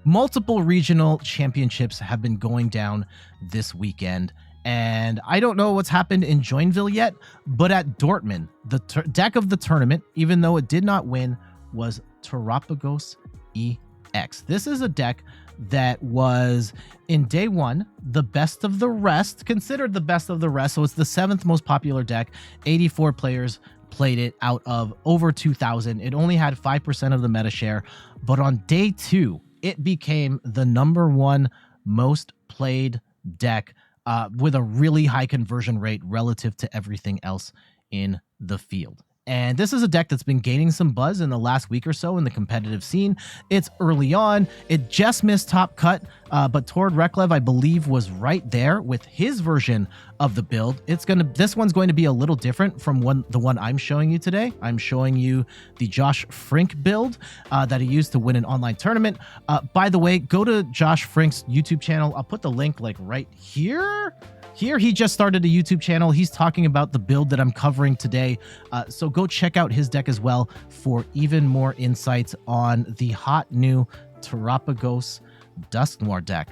Multiple regional championships have been going down this weekend, and I don't know what's happened in Joinville yet, but at Dortmund, the deck of the tournament, even though it did not win, was Terapagos EX. This is a deck that was, in day one, the best of the rest, considered the best of the rest, so it's the 7th most popular deck. 84 players played it out of over 2,000. It only had 5% of the meta share, but on day 2, it became the #1 most played deck with a really high conversion rate relative to everything else in the field. And this is a deck that's been gaining some buzz in the last week or so in the competitive scene. It's early on. It just missed top cut, but Tord Reklev, I believe, was right there with his version of the build. This one's going to be a little different from the one I'm showing you today. I'm showing you the Josh Frink build that he used to win an online tournament. By the way, go to Josh Frink's YouTube channel. I'll put the link like right here. Here, he just started a YouTube channel. He's talking about the build that I'm covering today. So go check out his deck as well for even more insights on the hot new Terapagos Dusknoir deck.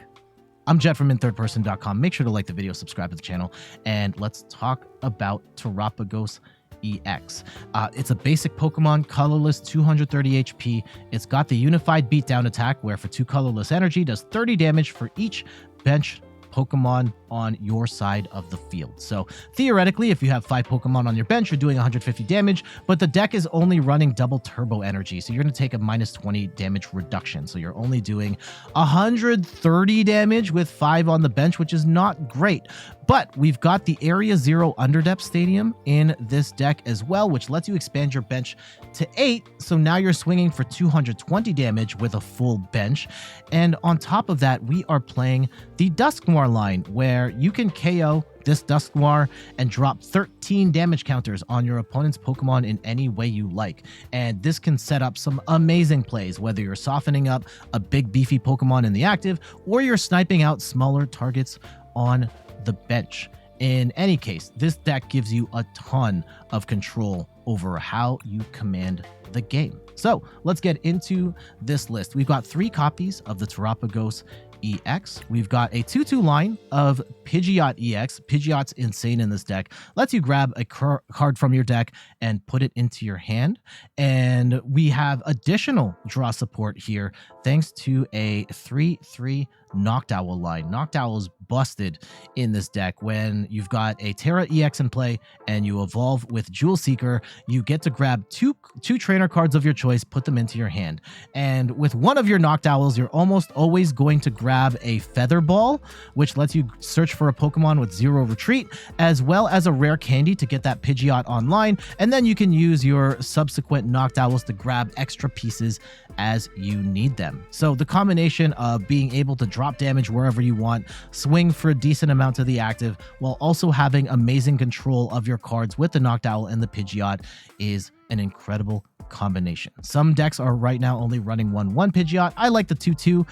I'm Jet from inthirdperson.com. Make sure to like the video, subscribe to the channel, and let's talk about Terapagos EX. It's a basic Pokemon, colorless, 230 HP. It's got the unified beatdown attack, where for 2 colorless energy, does 30 damage for each bench Pokemon on your side of the field. So theoretically, if you have 5 Pokemon on your bench, you're doing 150 damage, but the deck is only running double turbo energy. So you're going to take a -20 damage reduction. So you're only doing 130 damage with 5 on the bench, which is not great. But we've got the Area 0 Underdepths Stadium in this deck as well, which lets you expand your bench to 8. So now you're swinging for 220 damage with a full bench. And on top of that, we are playing the Dusknoir line, where you can KO this Dusknoir and drop 13 damage counters on your opponent's Pokemon in any way you like. And this can set up some amazing plays, whether you're softening up a big beefy Pokemon in the active, or you're sniping out smaller targets on the bench. In any case, this deck gives you a ton of control over how you command the game. So let's get into this list. We've got 3 copies of the Terapagos EX. We've got a 2/2 line of Pidgeot EX. Pidgeot's insane in this deck. Lets you grab a card from your deck and put it into your hand. And we have additional draw support here thanks to a 3/3 Noctowl line. Noctowl's busted in this deck. When you've got a Terra EX in play and you evolve with Jewel Seeker, you get to grab two trainer cards of your choice, put them into your hand. And with one of your Noctowls, you're almost always going to grab a Feather Ball, which lets you search for a Pokemon with 0 retreat, as well as a Rare Candy to get that Pidgeot online. And then you can use your subsequent Noctowls to grab extra pieces as you need them. So the combination of being able to drop damage wherever you want, swing for a decent amount to the active, while also having amazing control of your cards with the Noctowl and the Pidgeot is an incredible combination. Some decks are right now only running 1/1 Pidgeot. I like the 2/2,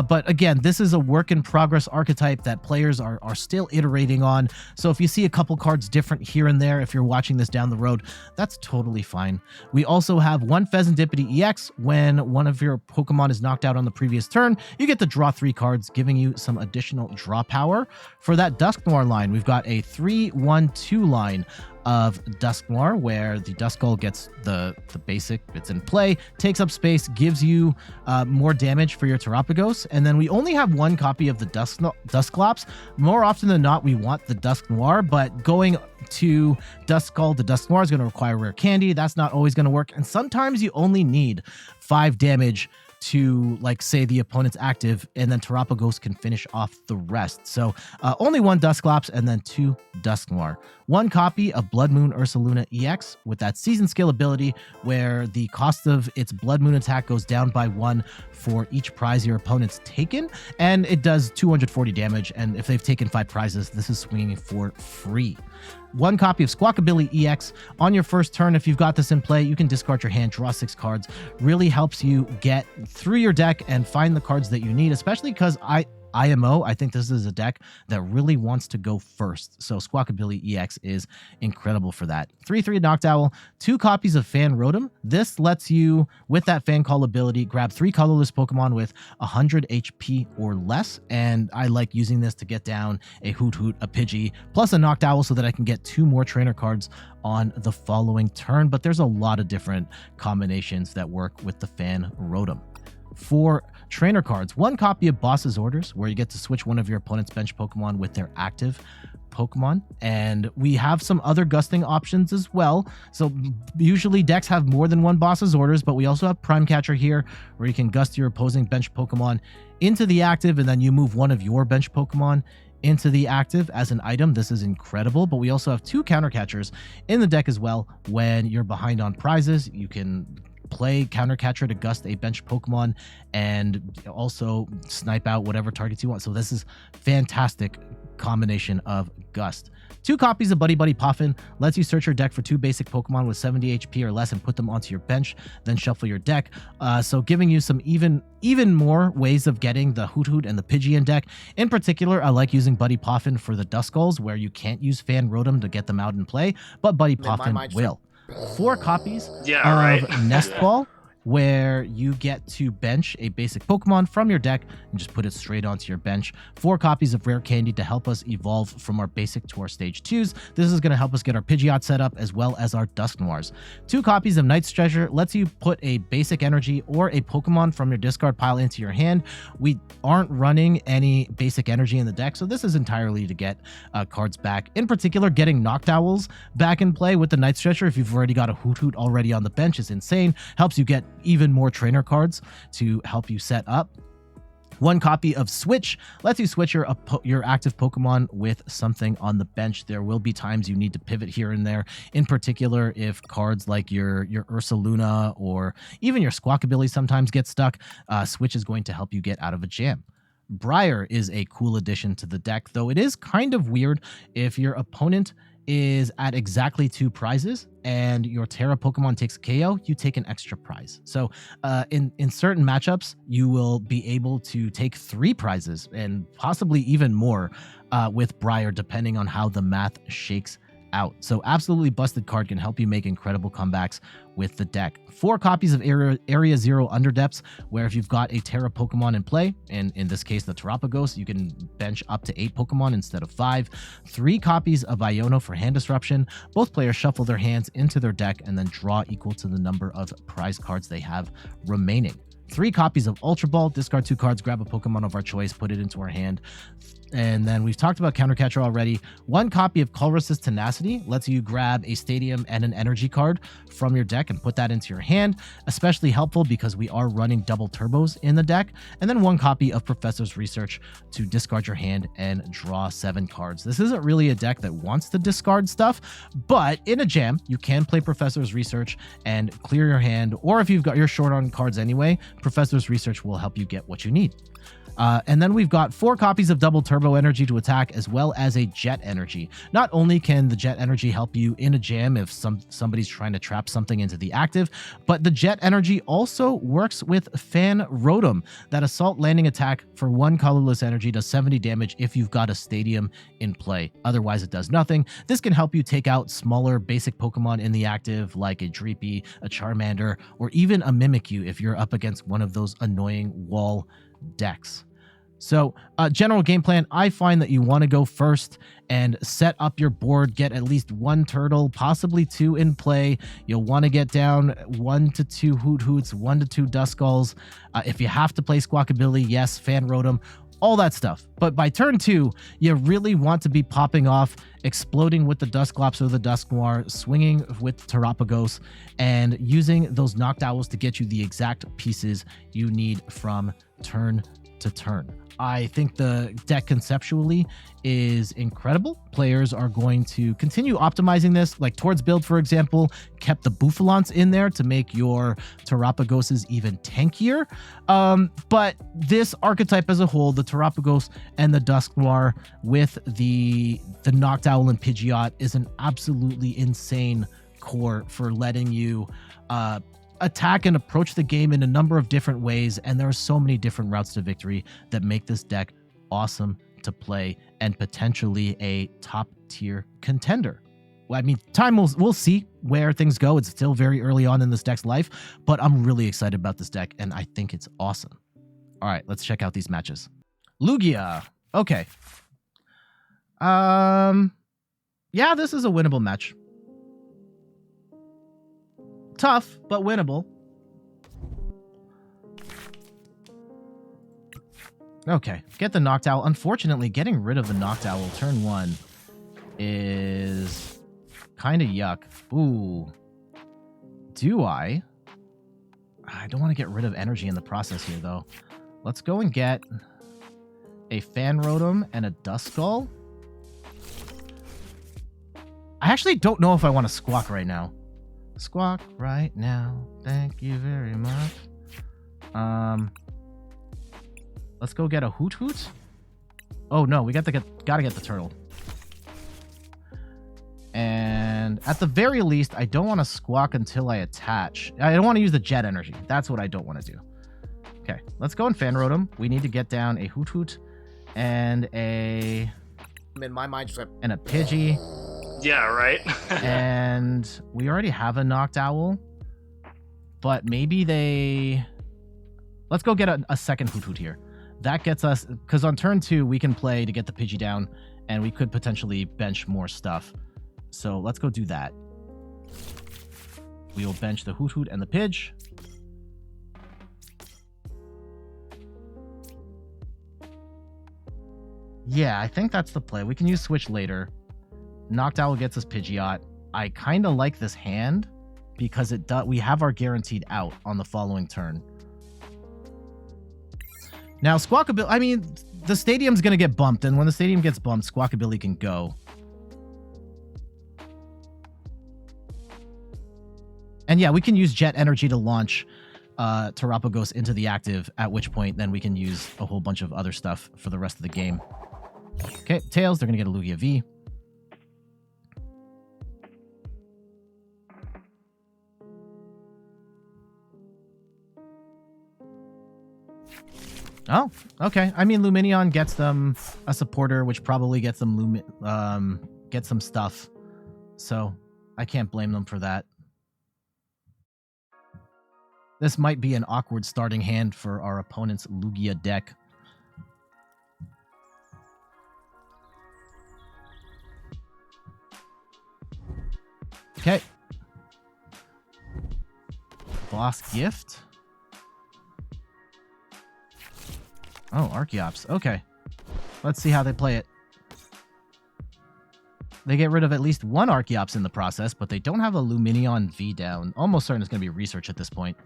but again, this is a work in progress archetype that players are still iterating on. So if you see a couple cards different here and there, if you're watching this down the road, that's totally fine. We also have 1 Fezandipiti EX. When one of your Pokemon is knocked out on the previous turn, you get to draw 3 cards, giving you some additional draw power. For that Dusknoir line, we've got a 3/1/2 line of Dusknoir, where the Duskull gets the basic, it's in play, takes up space, gives you more damage for your Terapagos. And then we only have 1 copy of the Dusclops. More often than not, we want the Dusknoir, but going to Duskull to Dusknoir is going to require Rare Candy. That's not always going to work. And sometimes you only need 5 damage to, like, say the opponent's active, and then Terapagos can finish off the rest. So only 1 Dusclops and then 2 Dusknoir. 1 copy of Bloodmoon Ursaluna EX with that season skill ability, where the cost of its Bloodmoon attack goes down by 1 for each prize your opponent's taken, and it does 240 damage. And if they've taken 5 prizes, this is swinging for free. 1 copy of Squawkabilly EX. On your first turn, if you've got this in play, you can discard your hand, draw 6 cards. Really helps you get through your deck and find the cards that you need, especially because IMO, I think this is a deck that really wants to go first. So Squawkabilly EX is incredible for that. 3/3 Noctowl, 2 copies of Fan Rotom. This lets you, with that Fan Call ability, grab 3 colorless Pokemon with 100 HP or less. And I like using this to get down a Hoothoot, a Pidgey, plus a Noctowl so that I can get 2 more trainer cards on the following turn. But there's a lot of different combinations that work with the Fan Rotom. For trainer cards, 1 copy of Boss's Orders, where you get to switch one of your opponent's bench Pokemon with their active Pokemon. And we have some other gusting options as well. So usually decks have more than 1 Boss's Orders, but we also have Prime Catcher here, where you can gust your opposing bench Pokemon into the active, and then you move one of your bench Pokemon into the active as an item. This is incredible. But we also have 2 counter catchers in the deck as well. When you're behind on prizes, you can play counter catcher to gust a bench Pokemon and also snipe out whatever targets you want. So this is fantastic combination of gust. 2 copies of Buddy-Buddy Poffin lets you search your deck for 2 basic Pokemon with 70 HP or less and put them onto your bench, then shuffle your deck. So giving you some even more ways of getting the Hoothoot and the Pidgey in deck. In particular, I like using Buddy Poffin for the Duskulls, where you can't use Fan Rotom to get them out in play, but Buddy Poffin will. 4 copies of Nest Ball, where you get to bench a basic Pokemon from your deck and just put it straight onto your bench. 4 copies of Rare Candy to help us evolve from our basic to our stage 2s. This is going to help us get our Pidgeot set up as well as our Dusknoirs. 2 copies of Night Stretcher lets you put a basic energy or a Pokemon from your discard pile into your hand. We aren't running any basic energy in the deck, so this is entirely to get cards back. In particular, getting Noctowls back in play with the Night Stretcher, if you've already got a Hoothoot already on the bench, is insane. Helps you get even more trainer cards to help you set up. 1 copy of Switch lets you switch your active Pokemon with something on the bench. There will be times you need to pivot here and there. In particular, if cards like your Ursaluna or even your Squawkabilly sometimes get stuck, Switch is going to help you get out of a jam. Briar is a cool addition to the deck, though it is kind of weird if your opponent is at exactly 2 prizes and your Terra Pokemon takes KO, you take an extra prize. So in certain matchups, you will be able to take 3 prizes and possibly even more with Briar, depending on how the math shakes out. So absolutely busted card, can help you make incredible comebacks with the deck. 4 copies of Area 0 Underdepths, where if you've got a Terra Pokemon in play, and in this case the Terapagos, you can bench up to 8 Pokemon instead of 5. 3 copies of Iono for hand disruption. Both players shuffle their hands into their deck and then draw equal to the number of prize cards they have remaining. 3 copies of Ultra Ball, discard 2 cards, grab a Pokemon of our choice, put it into our hand. And then we've talked about Counter Catcher already. 1 copy of Colress's Tenacity lets you grab a Stadium and an Energy card from your deck and put that into your hand. Especially helpful because we are running double turbos in the deck. And then 1 copy of Professor's Research to discard your hand and draw 7 cards. This isn't really a deck that wants to discard stuff, but in a jam, you can play Professor's Research and clear your hand. Or if you're short on cards anyway, Professor's Research will help you get what you need. And then we've got 4 copies of Double Turbo Energy to attack, as well as a Jet Energy. Not only can the Jet Energy help you in a jam if somebody's trying to trap something into the active, but the Jet Energy also works with Fan Rotom. That assault landing attack for 1 colorless energy does 70 damage if you've got a Stadium in play. Otherwise, it does nothing. This can help you take out smaller basic Pokemon in the active, like a Dreepy, a Charmander, or even a Mimikyu if you're up against one of those annoying wall decks. So general game plan, I find that you want to go first and set up your board, get at least 1 turtle, possibly 2 in play. You'll want to get down 1 to 2 Hoothoots, 1 to 2 Duskulls. If you have to play Squawkabilly, yes, Fan Rotom, all that stuff. But by turn 2, you really want to be popping off, exploding with the Dusklops or the Dusknoir, swinging with Terapagos, and using those Noctowls to get you the exact pieces you need from turn to turn. I think the deck conceptually is incredible. Players are going to continue optimizing this, like Towards Build, for example, kept the Bouffalants in there to make your Terapagoses even tankier. But this archetype as a whole, the Terapagos and the Dusknoir with the Noctowl and Pidgeot, is an absolutely insane core for letting you attack and approach the game in a number of different ways, and there are so many different routes to victory that make this deck awesome to play and potentially a top tier contender. Well, I mean, we'll see where things go. It's still very early on in this deck's life, but I'm really excited about this deck, and I think it's awesome. All right, let's check out these matches. Lugia. Okay. Yeah, this is a winnable match. Tough, but winnable. Okay, get the Noctowl. Unfortunately, getting rid of the Noctowl turn 1 is kind of yuck. Ooh. Do I? I don't want to get rid of energy in the process here, though. Let's go and get a Fan Rotom and a Duskull. I actually don't know if I want to Squawk right now. Squawk right now. Thank you very much. Let's go get a Hoothoot. Oh no, we gotta get the turtle. And at the very least, I don't want to Squawk until I attach. I don't want to use the jet energy. That's what I don't want to do. Okay, let's go and Fan Rotom. We need to get down a Hoothoot and a... In my mind, and a Pidgey. Yeah, right. And we already have a Noctowl, but maybe they... Let's go get a second Hoothoot here. That gets us... Because on turn 2, we can play to get the Pidgey down, and we could potentially bench more stuff. So let's go do that. We will bench the Hoothoot and the Pidge. Yeah, I think that's the play. We can use Switch later. Noctowl gets us Pidgeot. I kind of like this hand because we have our guaranteed out on the following turn. Now, Squawkabilly... I mean, the stadium's going to get bumped, and when the stadium gets bumped, Squawkabilly can go. And yeah, we can use Jet Energy to launch Terapagos into the active, at which point then we can use a whole bunch of other stuff for the rest of the game. Okay, Tails, they're going to get a Lugia V. Oh, okay. I mean, Lumineon gets them a supporter, which probably gets them get some stuff. So I can't blame them for that. This might be an awkward starting hand for our opponent's Lugia deck. Okay. Boss Gift. Oh, Archeops. Okay. Let's see how they play it. They get rid of at least one Archeops in the process, but they don't have a Lumineon V down. Almost certain it's going to be research at this point.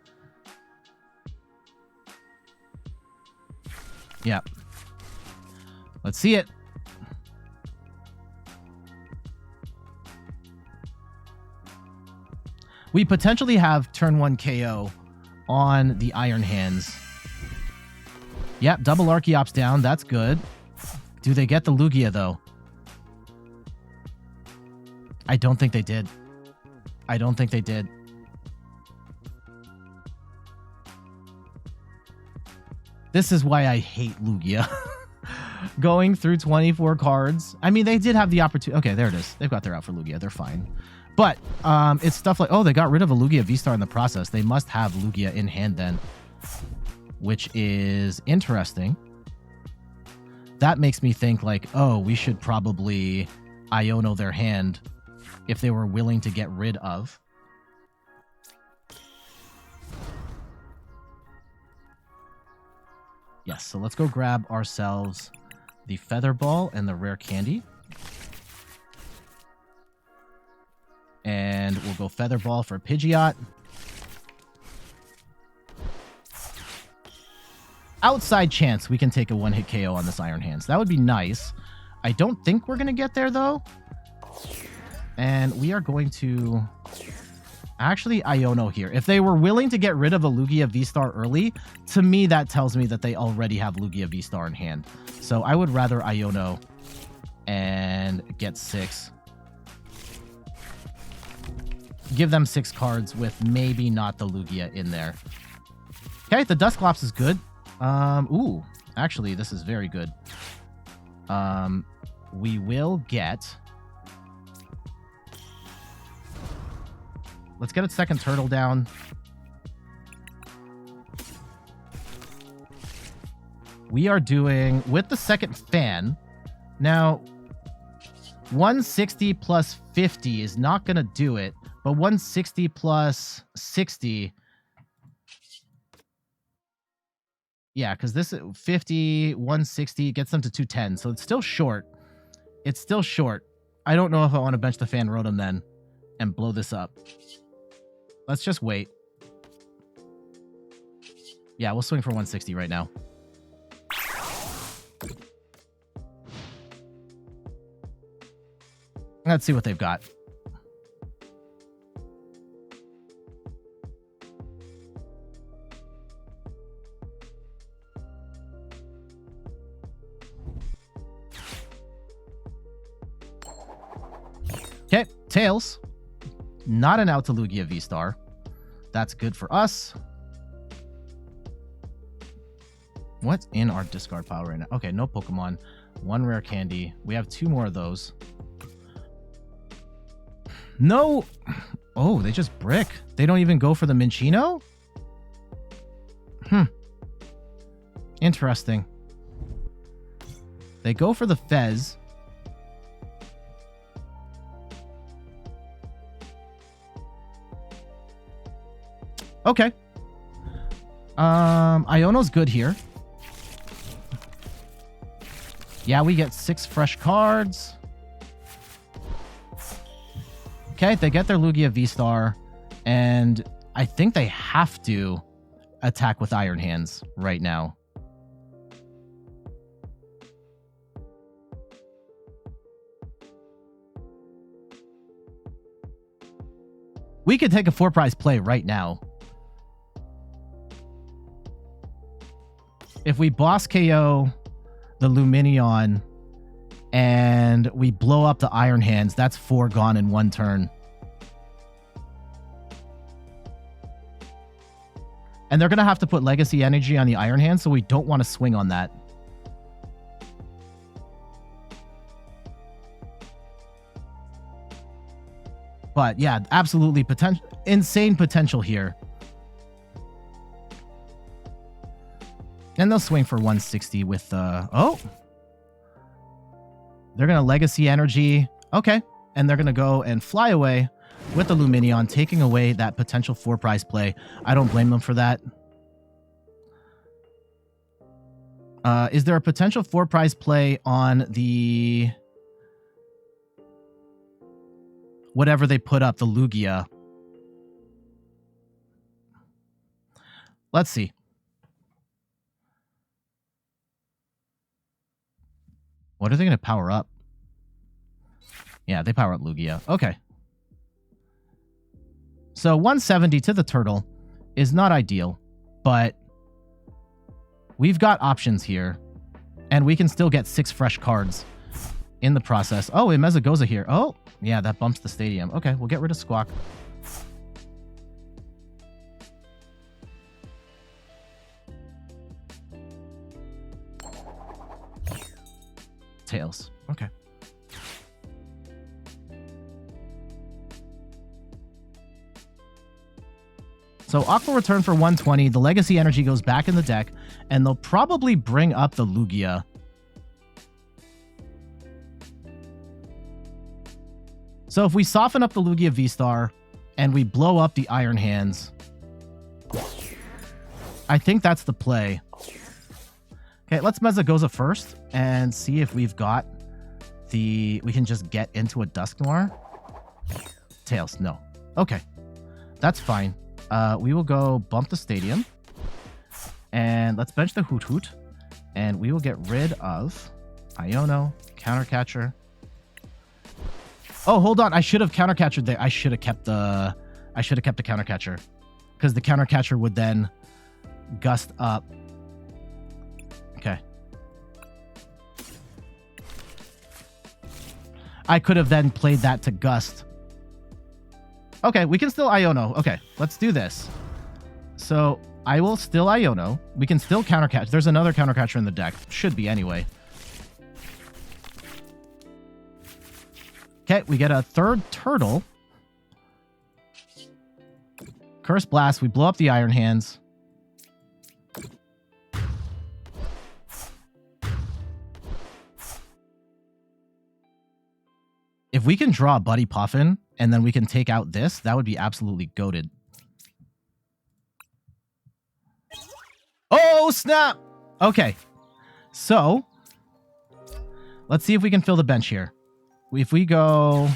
Yeah. Let's see it. We potentially have turn 1 KO on the Iron Hands. Yep, double Archeops down. That's good. Do they get the Lugia, though? I don't think they did. I don't think they did. This is why I hate Lugia. Going through 24 cards. I mean, they did have the opportunity. Okay, there it is. They've got their out for Lugia. They're fine. But it's stuff like, oh, they got rid of a Lugia V-Star in the process. They must have Lugia in hand then, which is interesting. That makes me think like, oh, we should probably Iono their hand if they were willing to get rid of. Yes, so let's go grab ourselves the Feather Ball and the Rare Candy. And we'll go Feather Ball for Pidgeot. Outside chance we can take a one-hit KO on this Iron Hands. That would be nice. I don't think we're going to get there, though. And we are going to actually Iono here. If they were willing to get rid of a Lugia V-Star early, to me that tells me that they already have Lugia V-Star in hand. So I would rather Iono and get 6. Give them 6 cards with maybe not the Lugia in there. Okay, the Dusclops is good. Ooh, Actually, this is very good. We will get... Let's get a second turtle down. We are doing, with the second fan, now, 160 plus 50 is not going to do it, but 160 plus 60... Yeah, because this 50, 160 gets them to 210, so it's still short. It's still short. I don't know if I want to bench the Fan Rotom then and blow this up. Let's just wait. Yeah, we'll swing for 160 right now. Let's see what they've got. Okay, Tails. Not an out to Lugia V-Star. That's good for us. What's in our discard pile right now? Okay, no Pokemon. One rare candy. We have 2 more of those. No. Oh, they just brick. They don't even go for the Minccino? Interesting. They go for the Fez. Okay. Iono's good here. Yeah, we get 6 fresh cards. Okay, they get their Lugia V-Star, and I think they have to attack with Iron Hands right now. We could take a 4-prize play right now. If we boss KO the Lumineon and we blow up the Iron Hands, that's 4 gone in 1 turn. And they're going to have to put Legacy Energy on the Iron Hands, so we don't want to swing on that. But yeah, absolutely insane potential here. And they'll swing for 160 with oh. They're going to Legacy Energy. Okay. And they're going to go and fly away with the Lumineon, taking away that potential 4-prize play. I don't blame them for that. Is there a potential 4-prize play on the... whatever they put up, the Lugia? Let's see. What are they going to power up? Yeah, they power up Lugia. Okay. So 170 to the turtle is not ideal, but we've got options here, and we can still get 6 fresh cards in the process. Oh, a Mezagoza here. Oh, yeah, that bumps the stadium. Okay, we'll get rid of Squawk. Tails. Okay. So Aqua Return for 120. The Legacy Energy goes back in the deck, and they'll probably bring up the Lugia. So if we soften up the Lugia V-Star and we blow up the Iron Hands, I think that's the play. Okay, let's Mezagoza first and see if we've got the... we can just get into a Dusknoir. Tails, no. Okay, that's fine. We will go bump the stadium. And let's bench the Hoothoot. And we will get rid of Iono, Counter Catcher. Oh, hold on. I should have Counter Catchered there. I should have kept the Counter Catcher. Because the Counter Catcher would then gust up. Okay. I could have then played that to gust. Okay, we can still Iono. Okay, let's do this. So I will still Iono. We can still countercatch. There's another countercatcher in the deck. Should be anyway. Okay, we get a third turtle. Curse Blast. We blow up the Iron Hands. If we can draw a Buddy Poffin and then we can take out this, that would be absolutely goated. Oh, snap! Okay. So, let's see if we can fill the bench here. If we go...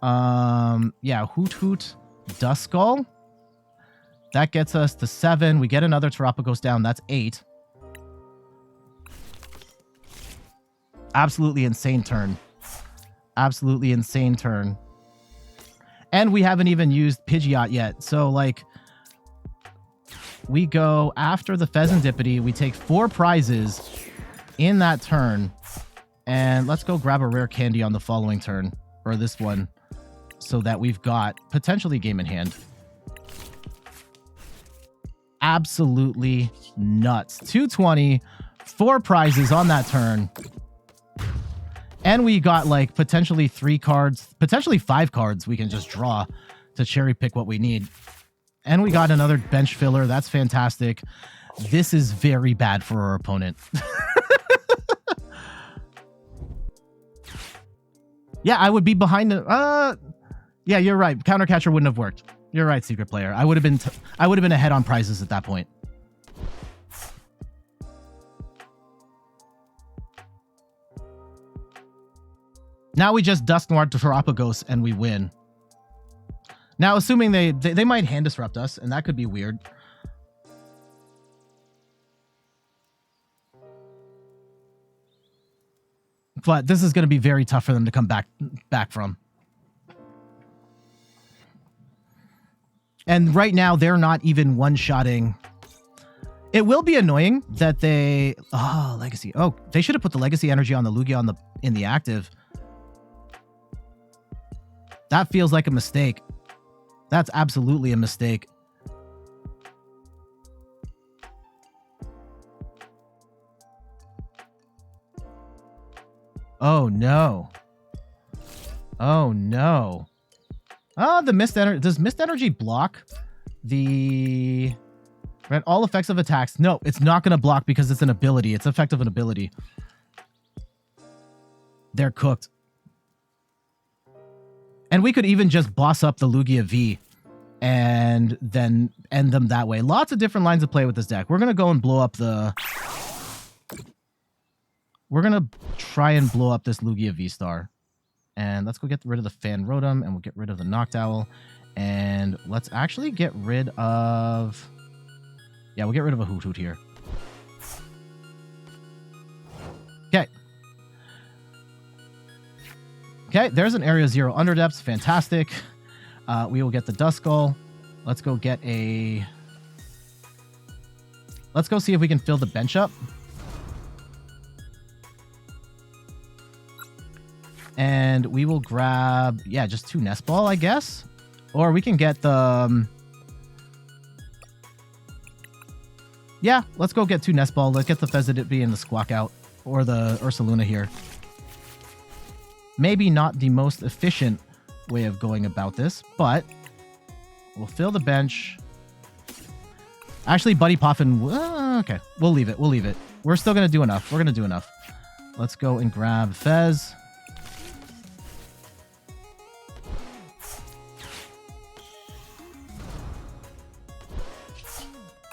yeah, Hoothoot Duskull. That gets us to 7. We get another Terapagos down. That's 8. Absolutely insane turn. Absolutely insane turn. And we haven't even used Pidgeot yet. So, like, we go after the Fezandipiti. We take 4 prizes in that turn. And let's go grab a rare candy on the following turn. Or this one. So that we've got potentially game in hand. Absolutely nuts. 220. 4 prizes on that turn. And we got like potentially 3 cards, potentially 5 cards we can just draw to cherry pick what we need. And we got another bench filler. That's fantastic. This is very bad for our opponent. Yeah, I would be behind the... yeah, you're right. Countercatcher wouldn't have worked. You're right, Secret Player. I would have been ahead on prizes at that point. Now we just Dusknoir Terapagos and we win. Now, assuming they might hand disrupt us, and that could be weird. But this is going to be very tough for them to come back from. And right now, they're not even one-shotting. It will be annoying that they... Oh, Legacy. Oh, they should have put the Legacy energy on the Lugia in the active. That feels like a mistake. That's absolutely a mistake. Oh, no. Oh, no. Oh, the Mist Energy. Does Mist Energy block the... Right, all effects of attacks? No, it's not going to block because it's an ability. It's effect of an ability. They're cooked. And we could even just boss up the Lugia V and then end them that way. Lots of different lines of play with this deck. We're going to go and blow up the... We're going to try and blow up this Lugia V-Star. And let's go get rid of the Fan Rotom, and we'll get rid of the Noctowl. And let's actually get rid of... Yeah, we'll get rid of a Hoothoot here. Okay. Okay, there's an Area 0 Underdepths. Fantastic. We will get the Duskull. Let's go get a... Let's go see if we can fill the bench up. And we will grab... Yeah, just 2 Nest Ball, I guess. Or we can get the... Yeah, let's go get 2 Nest Ball. Let's get the Fezandipiti and the Squawk out. Or the Ursaluna here. Maybe not the most efficient way of going about this, but we'll fill the bench. Actually, Buddy Poffin... okay, we'll leave it. We'll leave it. We're still going to do enough. We're going to do enough. Let's go and grab Fez.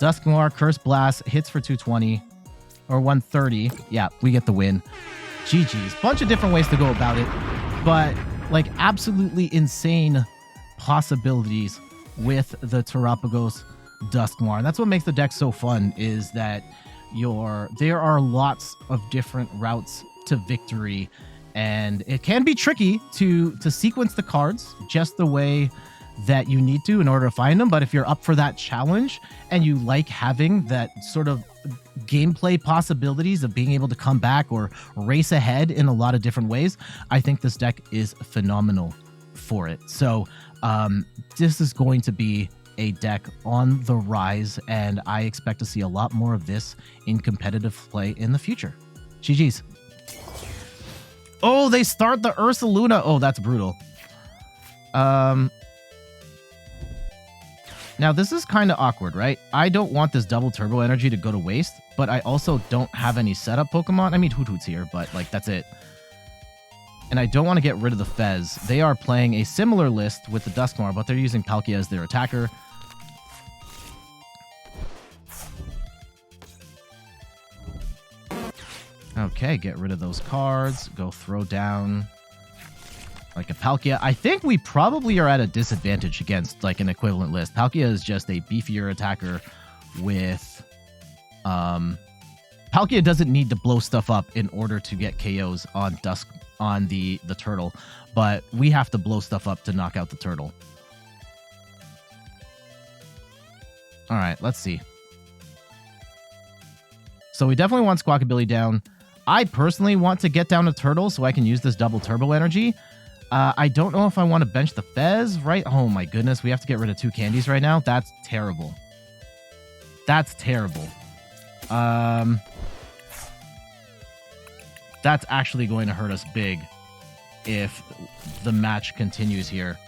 Dusknoir, Curse Blast, hits for 220 or 130. Yeah, we get the win. GG's. Bunch of different ways to go about it, but like absolutely insane possibilities with the Terapagos Dusknoir. And that's what makes the deck so fun, is that there are lots of different routes to victory, and it can be tricky to sequence the cards just the way that you need to in order to find them. But if you're up for that challenge and you like having that sort of gameplay possibilities of being able to come back or race ahead in a lot of different ways, I think this deck is phenomenal for it. So this is going to be a deck on the rise, and I expect to see a lot more of this in competitive play in the future. GG's. Oh, they start the Ursaluna. Oh, that's brutal. Now, this is kind of awkward, right? I don't want this double turbo energy to go to waste, but I also don't have any setup Pokemon. I mean, Hoothoot's here, but, like, that's it. And I don't want to get rid of the Fez. They are playing a similar list with the Dusknoir, but they're using Palkia as their attacker. Okay, get rid of those cards. Go throw down like a Palkia. I think we probably are at a disadvantage against like an equivalent list. Palkia is just a beefier attacker with... Palkia doesn't need to blow stuff up in order to get KOs on the turtle, but we have to blow stuff up to knock out the turtle. All right, let's see. So we definitely want Squawkabilly down. I personally want to get down a turtle so I can use this double turbo energy. I don't know if I want to bench the Fez, right? Oh my goodness, we have to get rid of 2 candies right now. That's terrible. That's terrible. That's actually going to hurt us big if the match continues here.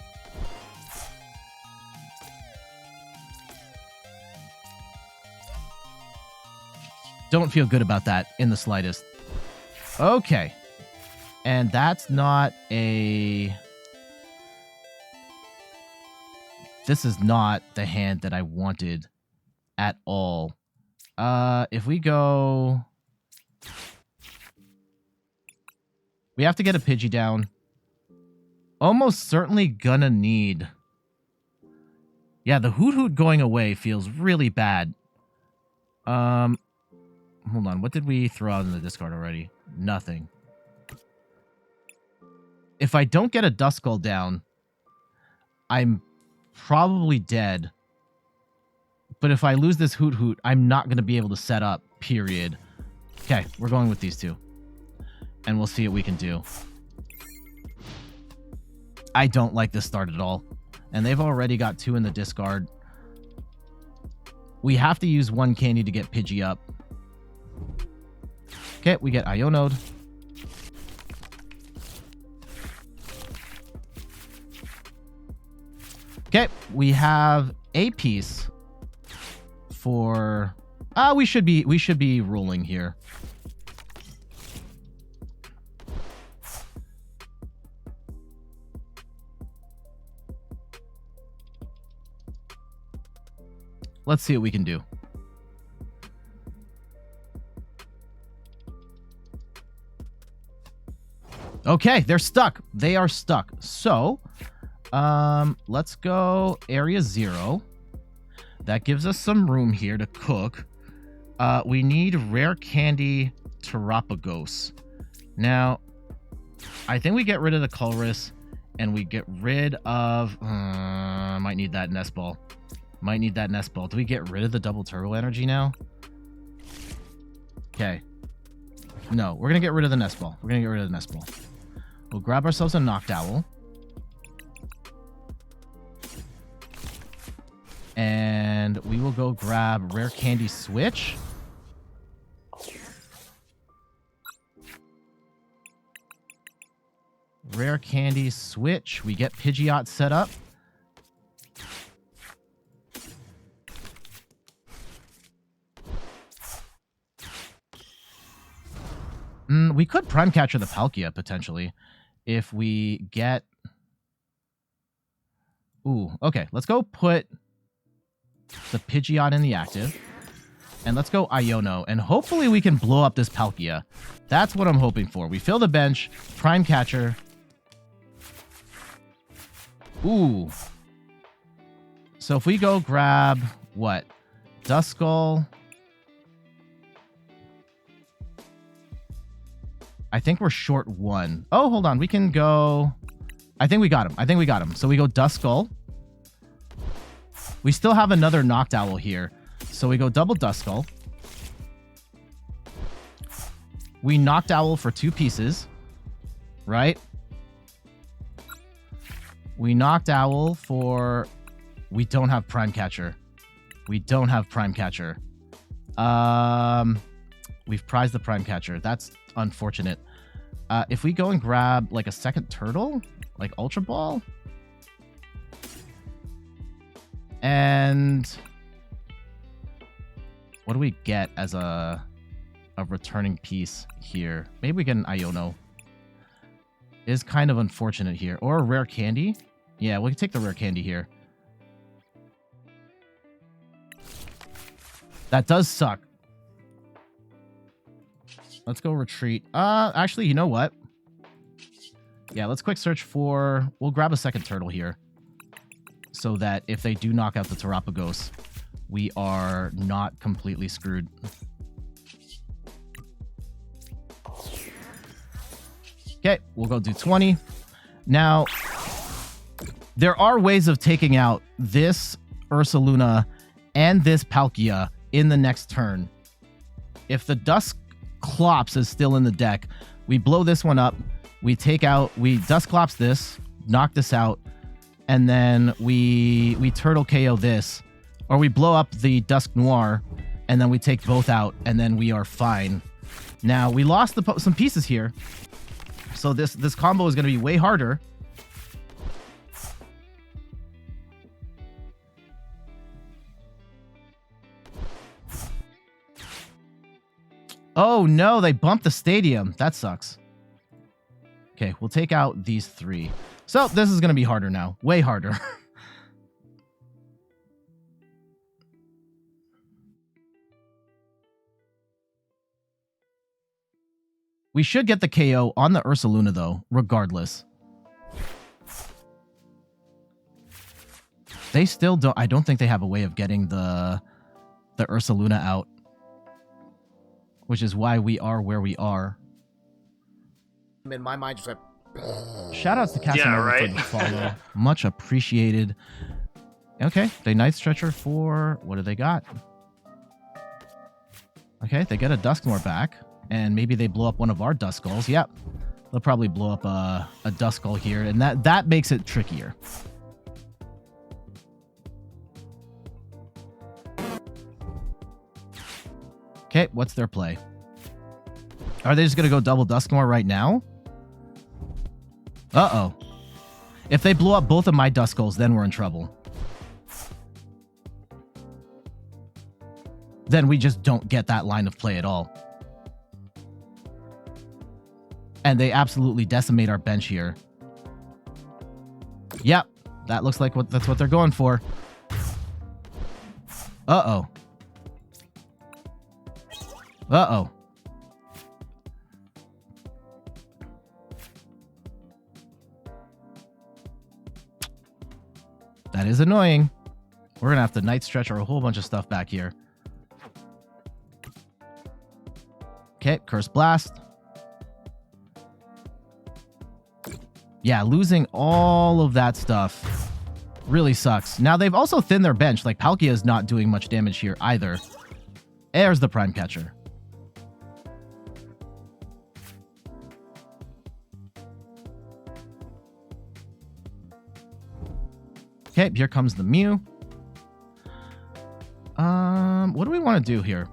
Don't feel good about that in the slightest. Okay. And that's not a... This is not the hand that I wanted at all. If we go... We have to get a Pidgey down. Almost certainly gonna need... Yeah, the Hoothoot going away feels really bad. Hold on, what did we throw out in the discard already? Nothing. If I don't get a Duskull down, I'm probably dead. But if I lose this Hoothoot, I'm not going to be able to set up, period. Okay, we're going with these 2. And we'll see what we can do. I don't like this start at all. And they've already got 2 in the discard. We have to use 1 candy to get Pidgey up. Okay, we get Iono'd. Okay, we have a piece for... we should be ruling here. Let's see what we can do. Okay, they're stuck. They are stuck. So, let's go area 0. That gives us some room here to cook. We need Rare Candy Terapagos. Now, I think we get rid of the Colress and we get rid of... might need that Nest Ball. Might need that Nest Ball. Do we get rid of the double turbo energy now? Okay. No, we're going to get rid of the Nest Ball. We're going to get rid of the Nest Ball. We'll grab ourselves a Noctowl. And we will go grab Rare Candy Switch. Rare Candy Switch. We get Pidgeot set up. We could Prime Catcher the Palkia, potentially, if we get... Ooh, okay. Let's go put the Pidgeot in the active. And let's go Iono. And hopefully we can blow up this Palkia. That's what I'm hoping for. We fill the bench. Prime Catcher. Ooh. So if we go grab... What? Duskull... I think we're short 1. Oh, hold on. We can go... I think we got him. So we go Duskull. We still have another Noctowl here. So we go double Duskull. We Noctowl for 2 pieces. Right? We Noctowl for We don't have Prime Catcher. We don't have Prime Catcher. We've prized the Prime Catcher. That's unfortunate. If we go and grab like a second turtle, like Ultra Ball, and what do we get as a returning piece here? Maybe we get an Iono. Is kind of unfortunate here. Or a Rare Candy. Yeah, we can take the Rare Candy here. That does suck. Let's go retreat. Actually, you know what? Yeah, let's quick search for... We'll grab a second turtle here. So that if they do knock out the Terapagos, we are not completely screwed. Okay, we'll go do 20. Now, there are ways of taking out this Ursaluna and this Palkia in the next turn. If the Dusclops is still in the deck, we blow this one up, we Dusclops this, knock this out, and then we Turtle KO this, or we blow up the Dusknoir, and then we take both out, and then we are fine. Now, we lost some pieces here, so this combo is going to be way harder. Oh no, they bumped the stadium. That sucks. Okay, we'll take out these 3. So this is going to be harder now. Way harder. We should get the KO on the Ursaluna though, regardless. They still don't... I don't think they have a way of getting the Ursaluna out. Which is why we are where we are. In my mind, just like... Shoutouts to Casanova for the follow. Much appreciated. Okay, they Night Stretcher for... What do they got? Okay, they get a Dusknoir back. And maybe they blow up one of our Duskulls. Yep. They'll probably blow up a Duskull here. And that makes it trickier. Okay, what's their play? Are they just going to go double Dusknoir right now? Uh-oh. If they blow up both of my Duskulls, then we're in trouble. Then we just don't get that line of play at all. And they absolutely decimate our bench here. Yep, that looks like that's what they're going for. Uh-oh. Uh-oh. That is annoying. We're gonna have to Night Stretch or a whole bunch of stuff back here. Okay, Curse Blast. Yeah, losing all of that stuff really sucks. Now, they've also thinned their bench. Like, Palkia is not doing much damage here either. There's the Prime Catcher. Okay, here comes the Mew. What do we want to do here?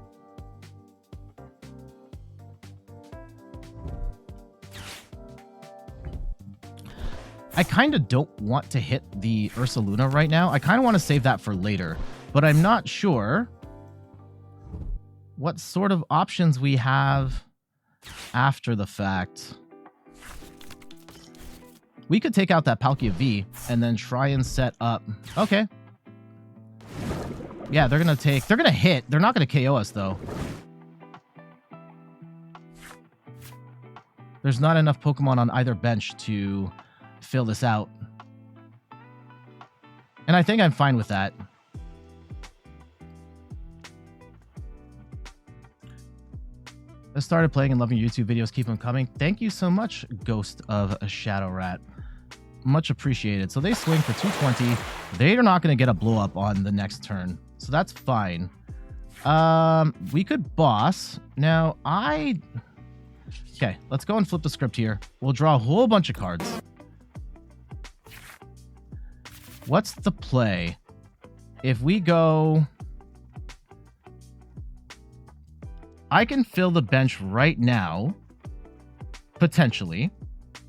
I kind of don't want to hit the Ursaluna right now. I kind of want to save that for later, but I'm not sure what sort of options we have after the fact. We could take out that Palkia V and then try and set up... Okay. Yeah, they're going to hit. They're not going to KO us, though. There's not enough Pokemon on either bench to fill this out. And I think I'm fine with that. I started playing and loving YouTube videos. Keep them coming. Thank you so much, Ghost of a Shadow Rat. Much appreciated. So they swing for 220. They are not going to get a blow up on the next turn. So that's fine. We could boss. Now, Okay, let's go and flip the script here. We'll draw a whole bunch of cards. What's the play? if we go... I can fill the bench right now, potentially,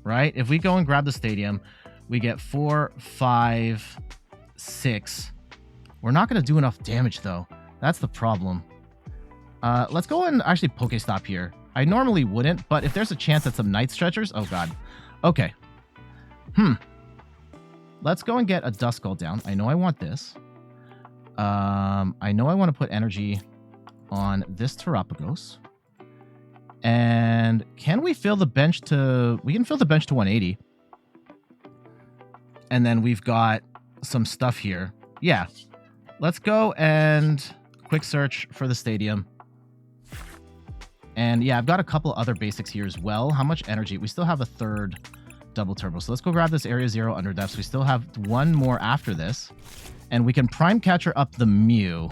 right? If we go and grab the stadium, we get 4, 5, 6. We're not going to do enough damage, though. That's the problem. Let's go and actually Pokestop here. I normally wouldn't, but if there's a chance at some Night Stretchers... Oh, God. Okay. Let's go and get a Duskull down. I know I want this. I know I want to put energy on this Terapagos. And can we fill the bench to... We can fill the bench to 180. And then we've got some stuff here. Yeah. Let's go and quick search for the stadium. And yeah, I've got a couple other basics here as well. How much energy? We still have a third double turbo. So let's go grab this Area 0 Underdepths. We still have one more after this. And we can Prime Catcher up the Mew.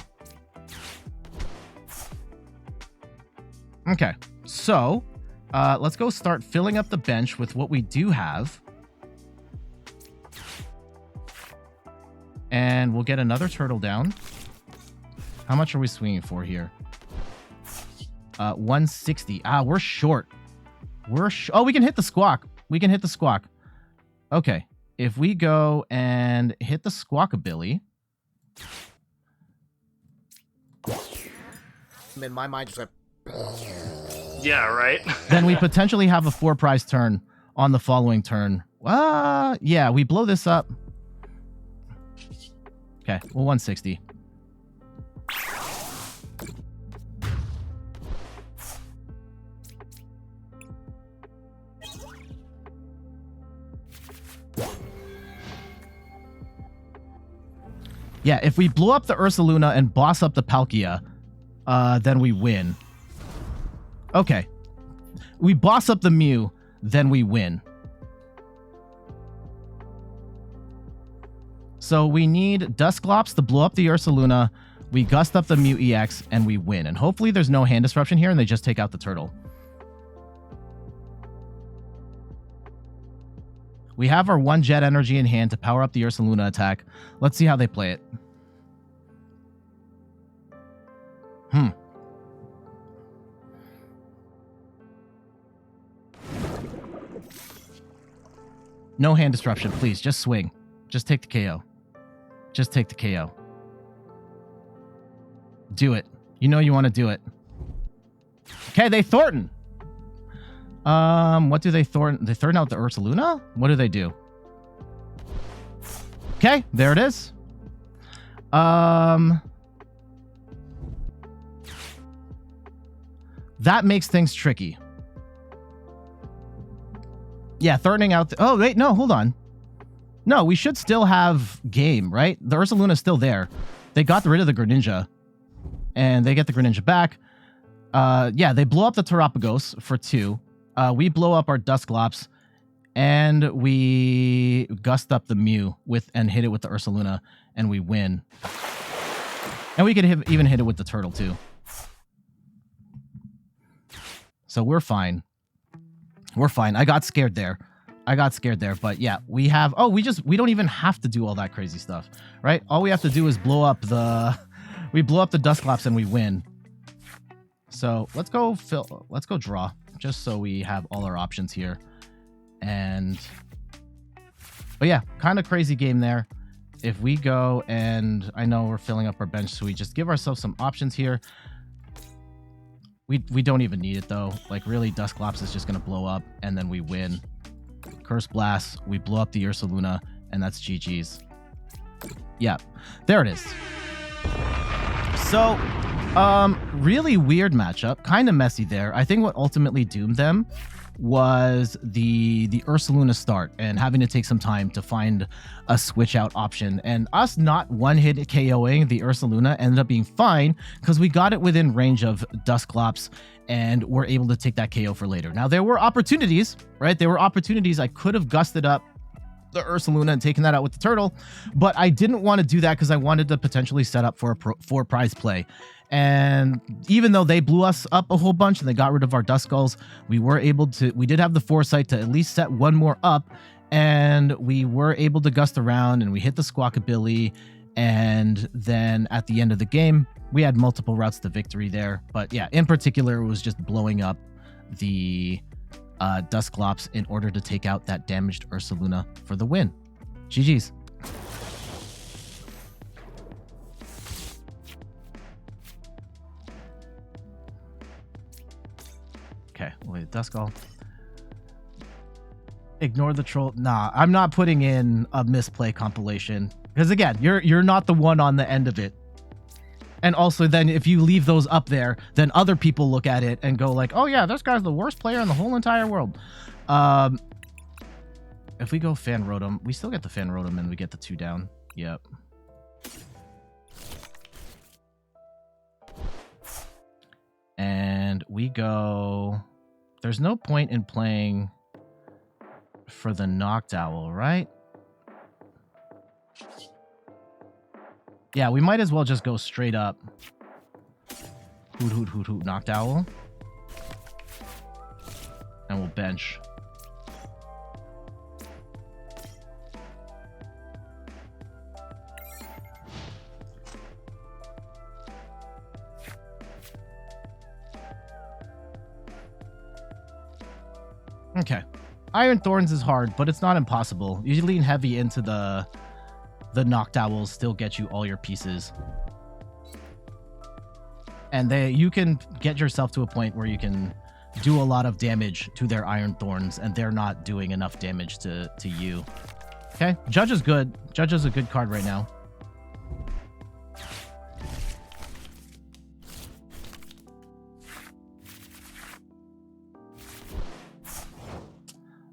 Okay, so let's go start filling up the bench with what we do have. And we'll get another turtle down. How much are we swinging for here? 160. Ah, we're short. Oh, we can hit the Squawk. We can hit the Squawk. Okay, if we go and hit the Squawkabilly. In my mind, just like... Yeah, right? Then we potentially have a 4-prize turn on the following turn. Yeah, we blow this up. Okay, well, 160. Yeah, if we blow up the Ursaluna and boss up the Palkia, then we win. Okay. We boss up the Mew, then we win. So we need Dusclops to blow up the Ursaluna, we gust up the Mew EX, and we win. And hopefully there's no hand disruption here and they just take out the turtle. We have our 1 jet energy in hand to power up the Ursaluna attack. Let's see how they play it. No hand disruption, please. Just swing. Just take the KO. Just take the KO. Do it. You know you want to do it. Okay, they Thornton. What do they Thornton? They Thornton out the Ursaluna? What do they do? Okay, there it is. That makes things tricky. Yeah, Thorntoning out... Oh, wait, no, hold on. No, we should still have game, right? The Ursaluna's still there. They got rid of the Greninja. And they get the Greninja back. Yeah, they blow up the Terapagos for 2. We blow up our Dusclops. And we gust up the Mew and hit it with the Ursaluna. And we win. And we could even hit it with the turtle, too. So we're fine. We're fine. I got scared there. But yeah, we have... Oh, we don't even have to do all that crazy stuff, right? All we have to do is blow up the... We blow up the Dusclops and we win. So let's go draw, just so we have all our options here. And... But yeah, kind of crazy game there. If we go and... I know we're filling up our bench, so we just give ourselves some options here. We don't even need it, though. Like, really, Dusklops is just going to blow up, and then we win. Curse Blast, we blow up the Ursaluna, and that's GG's. Yeah, there it is. So, really weird matchup. Kind of messy there. I think what ultimately doomed them was the Ursaluna start and having to take some time to find a switch out option, and us not one-hit KOing the Ursaluna ended up being fine because we got it within range of Dusklops and were able to take that KO for later. Now there were opportunities, right? There were opportunities. I could have gusted up the Ursaluna and taken that out with the turtle, but I didn't want to do that because I wanted to potentially set up for a 4-prize play. And even though they blew us up a whole bunch and they got rid of our Duskulls, we did have the foresight to at least set one more up, and we were able to gust around and we hit the Squawkabilly And then at the end of the game, we had multiple routes to victory there. But yeah, in particular, it was just blowing up the Dusclops in order to take out that damaged Ursaluna for the win. GG's. Okay, wait, Duskull. Ignore the troll. Nah, I'm not putting in a misplay compilation. Because again, you're not the one on the end of it. And also then if you leave those up there, then other people look at it and go like, oh yeah, this guy's the worst player in the whole entire world. If we go Fan Rotom, we still get the Fan Rotom and we get the 2 down. Yep. And we go... There's no point in playing for the Noctowl, right? Yeah, we might as well just go straight up. Hoothoot Noctowl. And we'll bench. Okay. Iron Thorns is hard, but it's not impossible. You lean heavy into the Noctowls, still get you all your pieces. And you can get yourself to a point where you can do a lot of damage to their Iron Thorns, and they're not doing enough damage to you. Okay, Judge is good. Judge is a good card right now.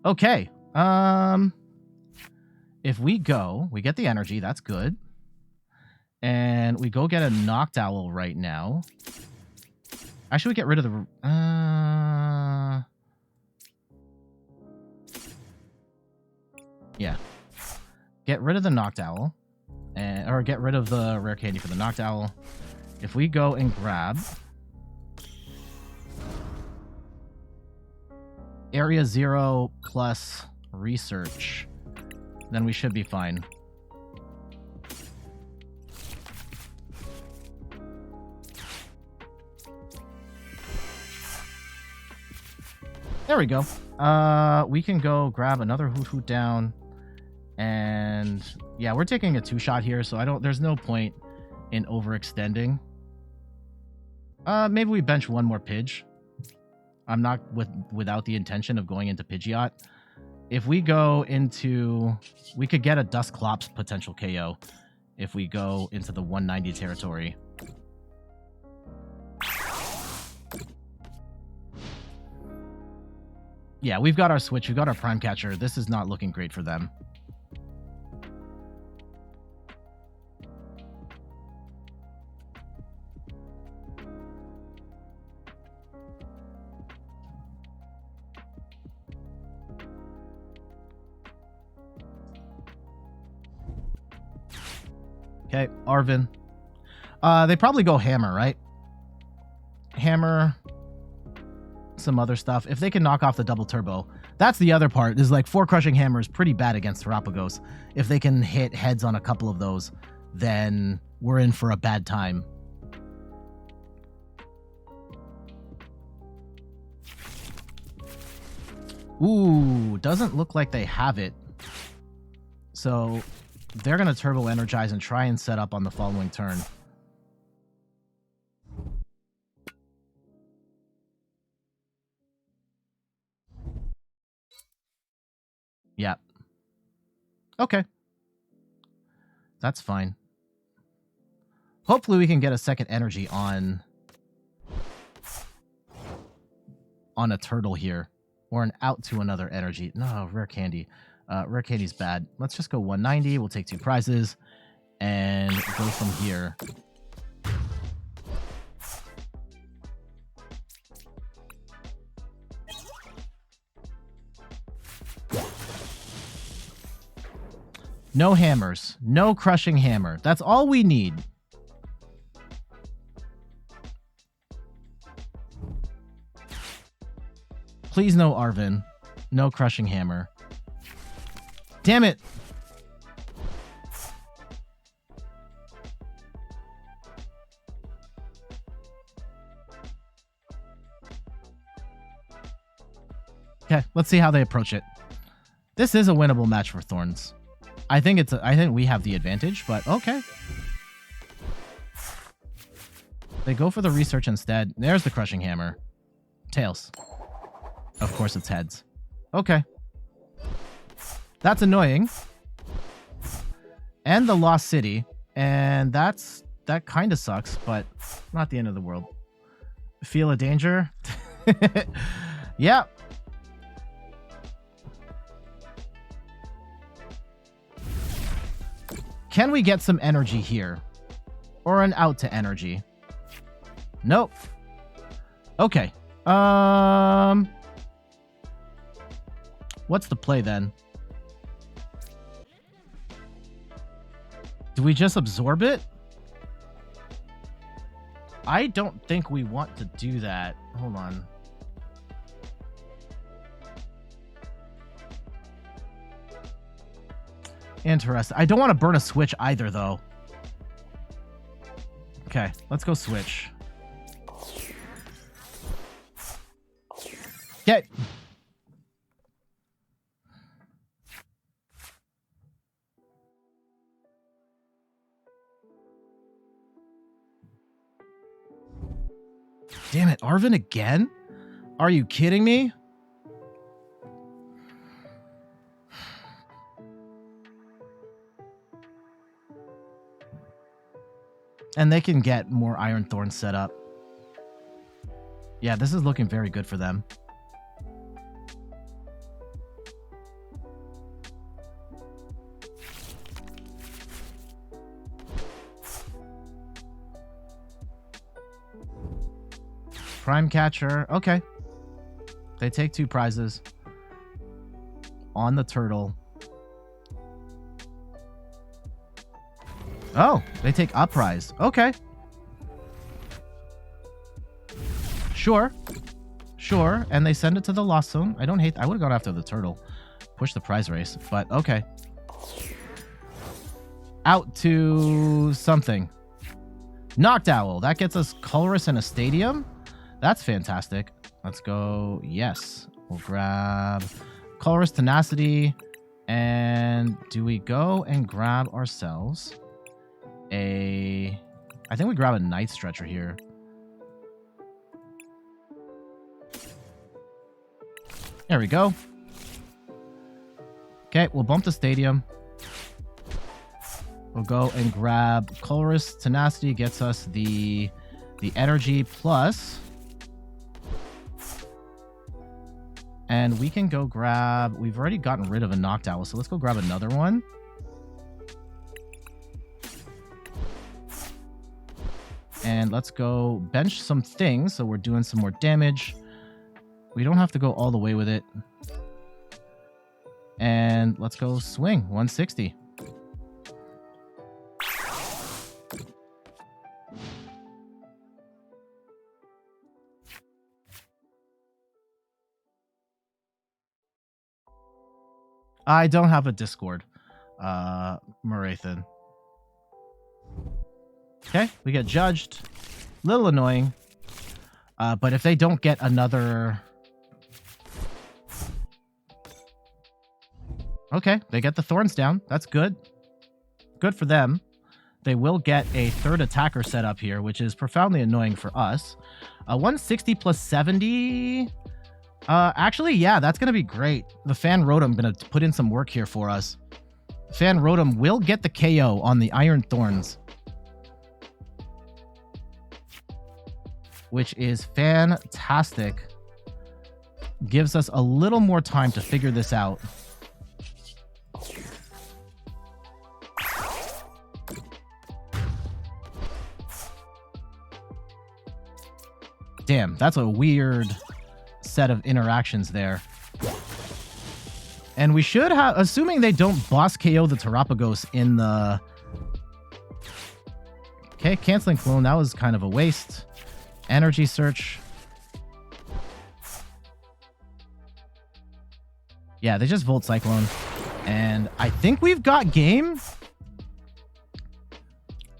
Okay. If we go, we get the energy. That's good. And we go get a Noctowl right now. Actually, we get rid of the... yeah. Get rid of the Noctowl. Or get rid of the Rare Candy for the Noctowl. If we go and grab... Area 0 plus research, then we should be fine. There we go. We can go grab another Hoothoot down. And yeah, we're taking a 2-shot here, so there's no point in overextending. Maybe we bench one more Pidge. I'm not without the intention of going into Pidgeot. If we go into... We could get a Dusclops potential KO if we go into the 190 territory. Yeah, we've got our Switch. We've got our Prime Catcher. This is not looking great for them. Okay, Arvin. They probably go Hammer, right? Hammer, some other stuff. If they can knock off the double turbo, that's the other part, is like 4 Crushing Hammer is pretty bad against Terapagos. If they can hit heads on a couple of those, then we're in for a bad time. Ooh, doesn't look like they have it. So... they're going to turbo energize and try and set up on the following turn. Yeah. Okay. That's fine. Hopefully we can get a second energy on a turtle here. Or an out to another energy. No, Rare Candy. Rare Candy's bad. Let's just go 190. We'll take 2 prizes and go from here. No hammers. No Crushing Hammer. That's all we need. Please no Arvin. No Crushing Hammer. Damn it! Okay, let's see how they approach it. This is a winnable match for Thorns. I think we have the advantage, but okay. They go for the research instead. There's the crushing hammer. Tails. Of course it's heads. Okay. That's annoying. And the Lost City. And that kind of sucks, but not the end of the world. Feel a danger? Yeah. Can we get some energy here? Or an out to energy? Nope. Okay. What's the play then? Do we just absorb it? I don't think we want to do that. Hold on. Interesting. I don't want to burn a switch either, though. Okay, let's go switch. Okay. Damn it, Arvin again? Are you kidding me? And they can get more Iron Thorns set up. Yeah, this is looking very good for them. Prime Catcher. Okay. They take 2 prizes on the turtle. Oh, they take a prize. Okay. Sure. Sure. And they send it to the Lost Zone. I would have gone after the turtle. Push the prize race, but okay. Out to something. Noctowl. That gets us Colress in a stadium. That's fantastic. Let's go. Yes. We'll grab Colress, Tenacity. And do we go and grab ourselves I think we grab a Night Stretcher here. There we go. Okay, we'll bump the stadium. We'll go and grab Colress. Tenacity gets us the energy plus. And we can go grab... We've already gotten rid of a Noctowl, so let's go grab another one. And let's go bench some things, so we're doing some more damage. We don't have to go all the way with it. And let's go swing, 160. I don't have a Discord, Marathan. Okay, we get judged. Little annoying. But if they don't get another... Okay, they get the Thorns down. That's good. Good for them. They will get a third attacker set up here, which is profoundly annoying for us. 160 plus 70... actually, yeah, that's going to be great. The Fan Rotom going to put in some work here for us. Fan Rotom will get the KO on the Iron Thorns, which is fantastic. Gives us a little more time to figure this out. Damn, that's a weird set of interactions there. And we should have, assuming they don't boss KO the Terapagos in the... Okay, canceling clone, that was kind of a waste. Energy search. Yeah, they just Volt Cyclone. And I think we've got game.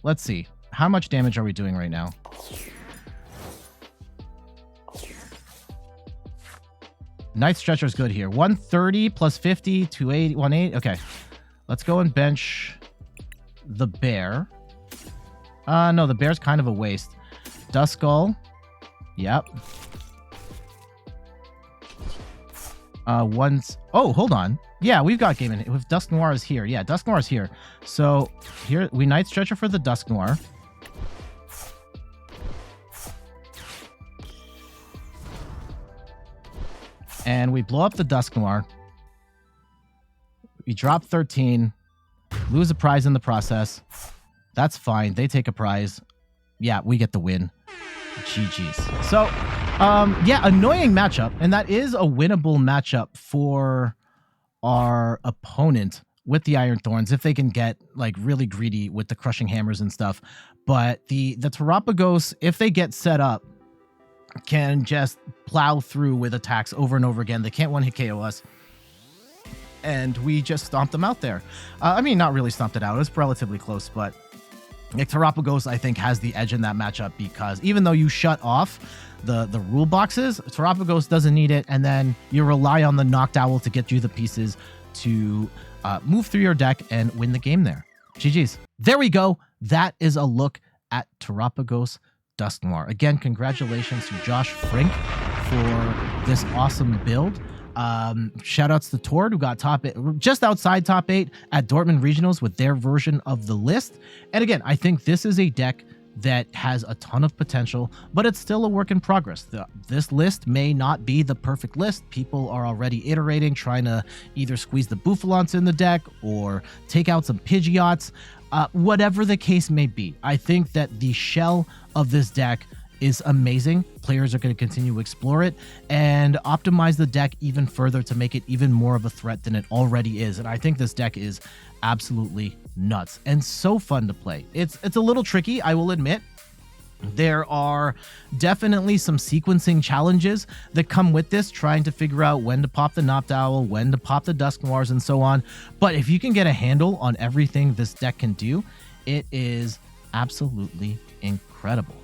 Let's see. How much damage are we doing right now? Night Stretcher is good here. 130 plus 50, 280, 180. Okay. Let's go and bench the bear. No, the bear's kind of a waste. Duskull. Yep. Oh, hold on. Yeah, we've got game in with Dusknoir is here. Yeah, Dusknoir is here. So here we Night Stretcher for the Dusknoir. And we blow up the Dusknoir. We drop 13. Lose a prize in the process. That's fine. They take a prize. Yeah, we get the win. GG's. So, yeah, annoying matchup. And that is a winnable matchup for our opponent with the Iron Thorns if they can get like really greedy with the crushing hammers and stuff. But the Terapagos, if they get set up, can just plow through with attacks over and over again. They can't one-hit KO us. And we just stomped them out there. I mean, not really stomped it out. It was relatively close, but Terapagos, I think, has the edge in that matchup because even though you shut off the rule boxes, Terapagos doesn't need it, and then you rely on the Noctowl to get you the pieces to move through your deck and win the game there. GG's. There we go. That is a look at Terapagos Dusknoir. Again, congratulations to Josh Frink for this awesome build. Shout outs to Tord, who got top 8, just outside top 8 at Dortmund Regionals with their version of the list. And again, I think this is a deck that has a ton of potential, but it's still a work in progress. This list may not be the perfect list. People are already iterating, trying to either squeeze the Bouffalants in the deck or take out some Pidgeots. Whatever the case may be, I think that the shell of this deck is amazing. Players are going to continue to explore it and optimize the deck even further to make it even more of a threat than it already is. And I think this deck is absolutely nuts and so fun to play. It's a little tricky, I will admit. There are definitely some sequencing challenges that come with this, trying to figure out when to pop the Noctowl, when to pop the Dusknoirs, and so on. But if you can get a handle on everything this deck can do, it is absolutely incredible.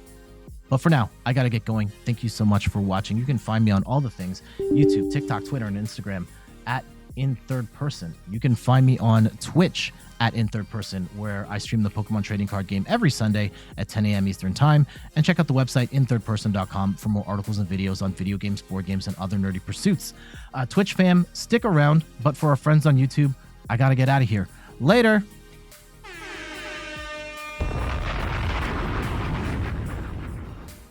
But for now, I got to get going. Thank you so much for watching. You can find me on all the things, YouTube, TikTok, Twitter, and Instagram at InThirdPerson. You can find me on Twitch at InThirdPerson, where I stream the Pokemon trading card game every Sunday at 10 a.m. Eastern Time. And check out the website, inthirdperson.com, for more articles and videos on video games, board games, and other nerdy pursuits. Twitch fam, stick around. But for our friends on YouTube, I got to get out of here. Later.